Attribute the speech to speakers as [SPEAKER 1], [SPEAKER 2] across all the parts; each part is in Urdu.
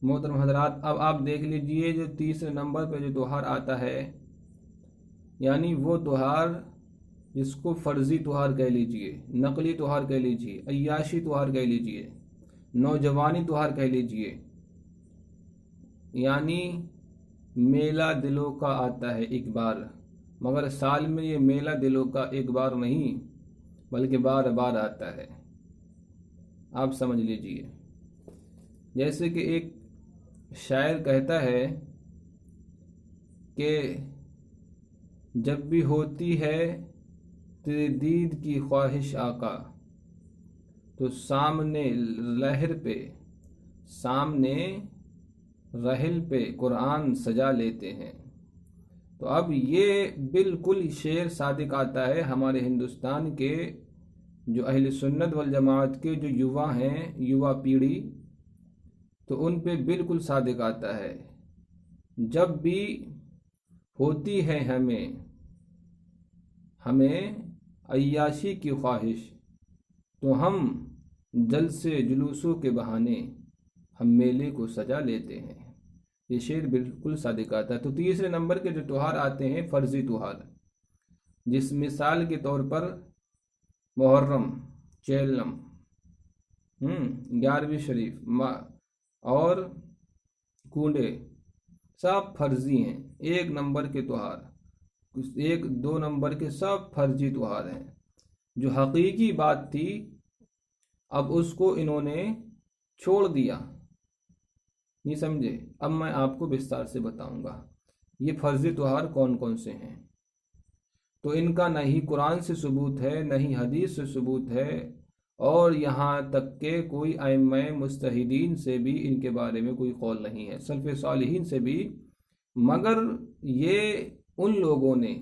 [SPEAKER 1] محترم حضرات، اب آپ دیکھ لیجئے جو تیسرے نمبر پہ جو تہوار آتا ہے، یعنی وہ تہوار جس کو فرضی تہوار کہہ لیجئے، نقلی تہوار کہہ لیجئے، عیاشی تہوار کہہ لیجئے، نوجوانی تہوار کہہ لیجئے، یعنی میلہ دلوں کا آتا ہے ایک بار، مگر سال میں یہ میلہ دلوں کا ایک بار نہیں بلکہ بار بار آتا ہے۔ آپ سمجھ لیجئے، جیسے کہ ایک شاعر کہتا ہے کہ جب بھی ہوتی ہے تیرے دید کی خواہش آقا، تو سامنے رحل پہ قرآن سجا لیتے ہیں۔ تو اب یہ بالکل شعر صادق آتا ہے ہمارے ہندوستان کے جو اہل سنت والجماعت کے جو یووا ہیں، یووا پیڑھی، تو ان پہ بالکل صادق آتا ہے۔ جب بھی ہوتی ہے ہمیں عیاشی کی خواہش، تو ہم جلسے جلوسوں کے بہانے ہم میلے کو سجا لیتے ہیں۔ یہ شعر بالکل صادق آتا ہے۔ تو تیسرے نمبر کے جو تہوار آتے ہیں فرضی تہوار، جس مثال کے طور پر محرم، چیلم، 11ویں شریف اور کنڈے، سب فرضی ہیں۔ ایک نمبر کے تہوار، ایک دو نمبر کے سب فرضی تہوار ہیں۔ جو حقیقی بات تھی اب اس کو انہوں نے چھوڑ دیا، نہیں سمجھے؟ اب میں آپ کو وستار سے بتاؤں گا یہ فرضی تہوار کون کون سے ہیں۔ تو ان کا نہ ہی قرآن سے ثبوت ہے، نہ ہی حدیث سے ثبوت ہے، اور یہاں تک کہ کوئی ائمہ مجتہدین سے بھی ان کے بارے میں کوئی قول نہیں ہے، سلف صالحین سے بھی۔ مگر یہ ان لوگوں نے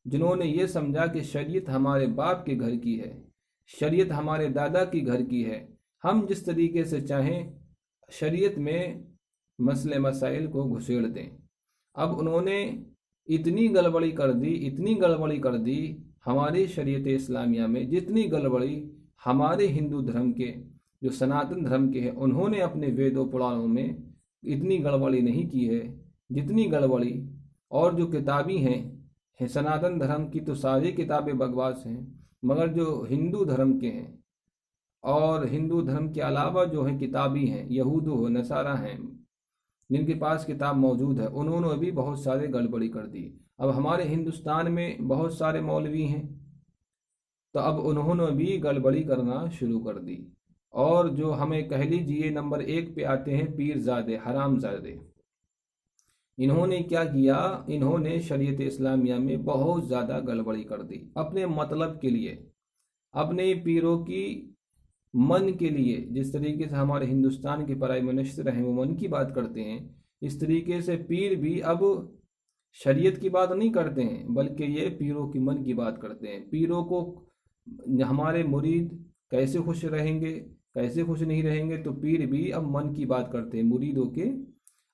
[SPEAKER 1] جنہوں نے یہ سمجھا کہ شریعت ہمارے باپ کے گھر کی ہے، شریعت ہمارے دادا کی گھر کی ہے، ہم جس طریقے سے چاہیں شریعت میں مسئلے مسائل کو گھسیڑ دیں۔ اب انہوں نے اتنی گڑبڑی کر دی ہماری شریعت اسلامیہ میں، جتنی گڑبڑی ہمارے ہندو دھرم کے جو سناتن دھرم کے ہیں انہوں نے اپنے وید و پرانوں میں اتنی گڑبڑی نہیں کی ہے جتنی گڑبڑی اور جو کتابی ہیں سناتن دھرم کی تو ساری کتابیں بکواس ہیں، مگر جو ہندو دھرم کے ہیں اور ہندو دھرم کے علاوہ جو ہیں کتابی ہیں، یہود و نصارہ ہیں جن کے پاس کتاب موجود ہے، انہوں نے بھی بہت سارے گڑبڑی کر دی۔ اب ہمارے ہندوستان میں بہت سارے مولوی ہیں، تو اب انہوں نے بھی گڑبڑی کرنا شروع کر دی۔ اور جو ہمیں کہہ لیجیے نمبر 1 پہ آتے ہیں پیر زادے، حرام زادے۔ انہوں نے کیا کیا؟ انہوں نے شریعت اسلامیہ میں بہت زیادہ گڑبڑی کر دی اپنے مطلب کے لیے، اپنے پیروں کی من کے لیے۔ جس طریقے سے ہمارے ہندوستان کے پرائم منسٹر ہیں وہ من کی بات کرتے ہیں، اس طریقے سے پیر بھی اب شریعت کی بات نہیں کرتے ہیں بلکہ یہ پیروں کی من کی بات کرتے ہیں۔ پیروں کو ہمارے مرید کیسے خوش رہیں گے، کیسے خوش نہیں رہیں گے، تو پیر بھی اب من کی بات کرتے ہیں مریدوں کے۔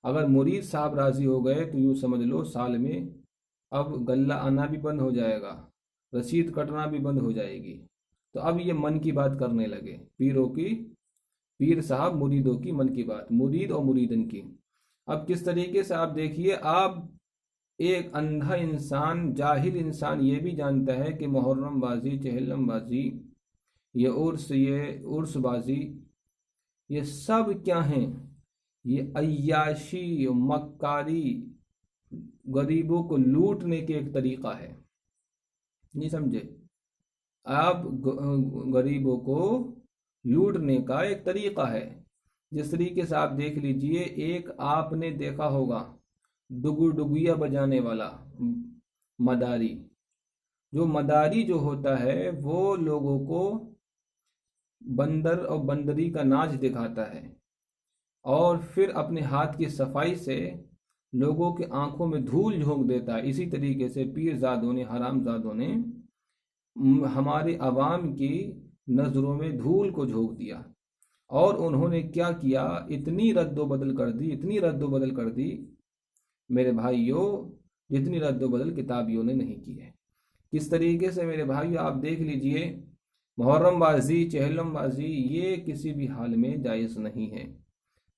[SPEAKER 1] اگر مرید صاحب راضی ہو گئے تو یوں سمجھ لو سال میں اب غلہ آنا بھی بند ہو جائے گا، رسید کٹنا بھی بند ہو جائے گی۔ تو اب یہ من کی بات کرنے لگے پیر صاحب مریدوں کی من کی بات، مرید اور مریدن کی۔ اب کس طریقے سے آپ دیکھیے، آپ ایک اندھا انسان، جاہل انسان یہ بھی جانتا ہے کہ محرم بازی، چہلم بازی، یہ عرس بازی، یہ سب کیا ہیں؟ یہ عیاشی، مکاری، غریبوں کو لوٹنے کے ایک طریقہ ہے، نہیں سمجھے؟ آپ غریبوں کو لوٹنے کا ایک طریقہ ہے۔ جس طریقے سے آپ دیکھ لیجئے، ایک آپ نے دیکھا ہوگا ڈگیا بجانے والا مداری، جو مداری جو ہوتا ہے وہ لوگوں کو بندر اور بندری کا ناچ دکھاتا ہے، اور پھر اپنے ہاتھ کی صفائی سے لوگوں کے آنکھوں میں دھول جھونک دیتا ہے۔ اسی طریقے سے پیر زادوں نے، حرام زادوں نے ہمارے عوام کی نظروں میں دھول کو جھونک دیا، اور انہوں نے کیا کیا؟ اتنی رد و بدل کر دی میرے بھائیوں، جتنی رد و بدل کتابیوں نے نہیں کی ہے۔ کس طریقے سے میرے بھائیوں آپ دیکھ لیجئے، محرم بازی، چہلم بازی یہ کسی بھی حال میں جائز نہیں ہے۔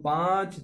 [SPEAKER 1] 5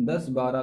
[SPEAKER 1] 10-12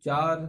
[SPEAKER 1] 4